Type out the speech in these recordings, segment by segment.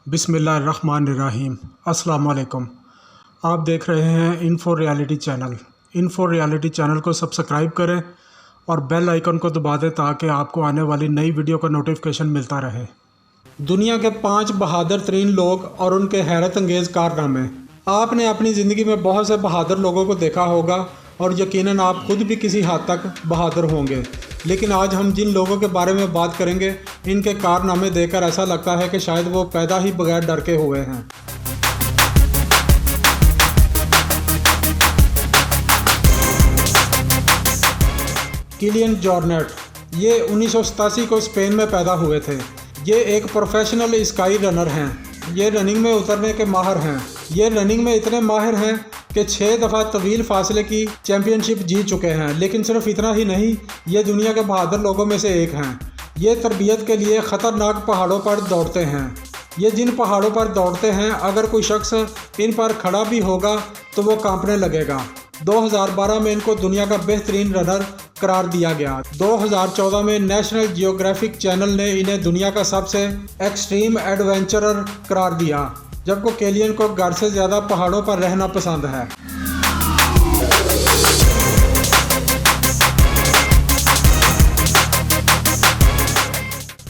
बिस्मिल्लाहिर्रहमानिर्रहीम। अस्सलाम वालेकुम। आप देख रहे हैं info reality channel. Info reality channel को सब्सक्राइब करें और बेल आइकन को दबा दें ताकि आपको आने वाली नई वीडियो का नोटिफिकेशन मिलता रहे। दुनिया के 5 बहादुर तरीन लोग और उनके हैरत अंगेज़ कारनामे। आपने अपनी ज़िंदगी में बहुत से बहादुर लोगों को देखा होगा और यकीनन आप खुद भी किसी हद तक बहादुर होंगे, लेकिन आज हम जिन लोगों के बारे में बात करेंगे इनके कारनामे देखकर ऐसा लगता है कि शायद वो पैदा ही बगैर डर के हुए हैं। किलियन जॉर्नेट, ये 1987 को स्पेन में पैदा हुए थे। ये एक प्रोफेशनल स्काई रनर हैं। ये रनिंग में उतरने के माहिर हैं। ये रनिंग में इतने माहिर हैं कि 6 दफ़ा तवील फासले की चैम्पियनशिप जीत चुके हैं। लेकिन सिर्फ इतना ही नहीं, ये दुनिया के बहादुर लोगों में से एक हैं। ये तरबियत के लिए ख़तरनाक पहाड़ों पर दौड़ते हैं। ये जिन पहाड़ों पर दौड़ते हैं, अगर कोई शख्स इन पर खड़ा भी होगा तो वो कांपने लगेगा। 2012 में इनको दुनिया का बेहतरीन रनर करार दिया गया। 2014 में नेशनल जियोग्राफिक चैनल ने इन्हें दुनिया का सबसे एक्सट्रीम एडवेंचरर करार दिया, जबकि किलियन को घर से ज़्यादा पहाड़ों पर रहना पसंद है।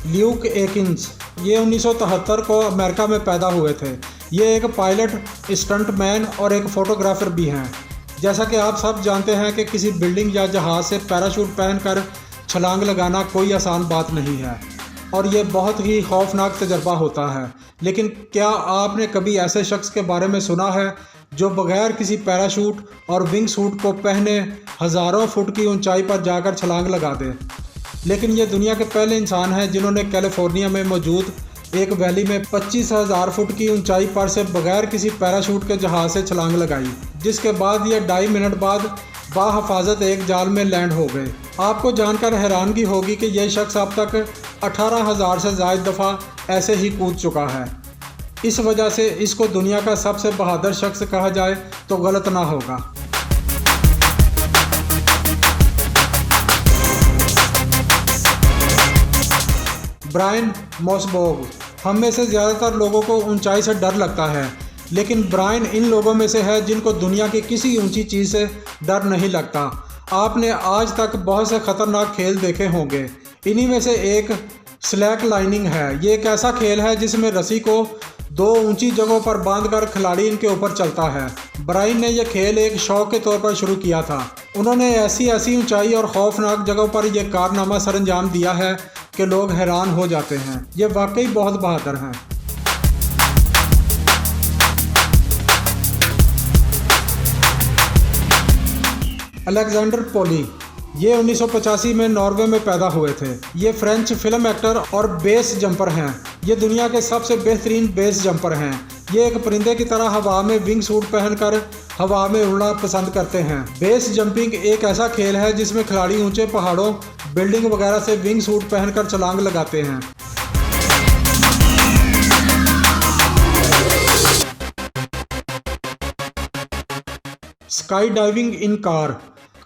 ल्यूक एकिंस, ये 1973 को अमेरिका में पैदा हुए थे। ये एक पायलट, स्टंटमैन और एक फ़ोटोग्राफ़र भी हैं। जैसा कि आप सब जानते हैं कि किसी बिल्डिंग या जहाज़ से पैराशूट पहनकर छलांग लगाना कोई आसान बात नहीं है और ये बहुत ही खौफनाक तजर्बा होता है। लेकिन क्या आपने कभी ऐसे शख्स के बारे में सुना है जो बगैर किसी पैराशूट और विंग सूट को पहने हज़ारों फुट की ऊंचाई पर जाकर छलांग लगा दे? लेकिन ये दुनिया के पहले इंसान हैं जिन्होंने कैलिफोर्निया में मौजूद एक वैली में 25,000 फुट की ऊंचाई पर से बगैर किसी पैराशूट के जहाज़ से छलांग लगाई, जिसके बाद ये 2.5 मिनट बाद बाहिफाजत एक जाल में लैंड हो गए। आपको जानकर हैरानगी होगी कि यह शख्स अब तक 18,000 से ज़ायद दफ़ा ऐसे ही कूद चुका है। इस वजह से इसको दुनिया का सबसे बहादुर शख्स कहा जाए तो गलत ना होगा। ब्रायन मॉसबर्ग, हम में से ज़्यादातर लोगों को ऊंचाई से डर लगता है, लेकिन ब्रायन इन लोगों में से है जिनको दुनिया की किसी ऊंची चीज़ से डर नहीं लगता। आपने आज तक बहुत से ख़तरनाक खेल देखे होंगे। इन्हीं में से एक स्लैक लाइनिंग है। ये एक ऐसा खेल है जिसमें रस्सी को 2 ऊंची जगहों पर बांधकर खिलाड़ी इनके ऊपर चलता है। ब्रायन ने यह खेल एक शौक के तौर पर शुरू किया था। उन्होंने ऐसी ऊंचाई और खौफनाक जगहों पर यह कारनामा सरअंजाम दिया है कि लोग हैरान हो जाते हैं। ये वाकई बहुत बहादुर हैं। अलेक्जेंडर पोली, ये 1985 में नॉर्वे में पैदा हुए थे। ये फ्रेंच फिल्म एक्टर और बेस जंपर हैं। ये दुनिया के सबसे बेहतरीन बेस जंपर हैं। ये एक परिंदे की तरह हवा में विंग सूट पहनकर हवा में उड़ना पसंद करते हैं। बेस जंपिंग एक ऐसा खेल है जिसमें खिलाड़ी ऊंचे पहाड़ों, बिल्डिंग वगैरह से विंग सूट पहनकर छलांग लगाते हैं। स्काई डाइविंग इन कार,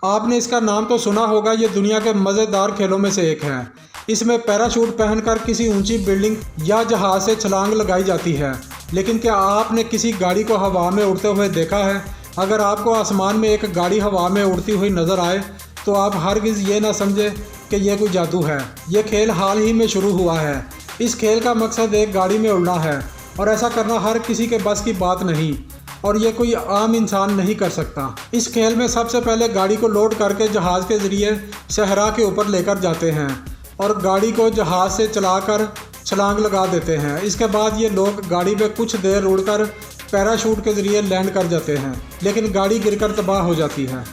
आपने इसका नाम तो सुना होगा। ये दुनिया के मज़ेदार खेलों में से एक है। इसमें पैराशूट पहनकर किसी ऊंची बिल्डिंग या जहाज़ से छलांग लगाई जाती है। लेकिन क्या आपने किसी गाड़ी को हवा में उड़ते हुए देखा है? अगर आपको आसमान में एक गाड़ी हवा में उड़ती हुई नज़र आए तो आप हरगिज़ ये ना समझें कि यह कोई जादू है। ये खेल हाल ही में शुरू हुआ है। इस खेल का मकसद एक गाड़ी में उड़ना है और ऐसा करना हर किसी के बस की बात नहीं और ये कोई आम इंसान नहीं कर सकता। इस खेल में सबसे पहले गाड़ी को लोड करके जहाज़ के ज़रिए सहरा के ऊपर लेकर जाते हैं और गाड़ी को जहाज़ से चलाकर छलांग लगा देते हैं। इसके बाद ये लोग गाड़ी में कुछ देर उड़कर पैराशूट के ज़रिए लैंड कर जाते हैं, लेकिन गाड़ी गिरकर तबाह हो जाती है।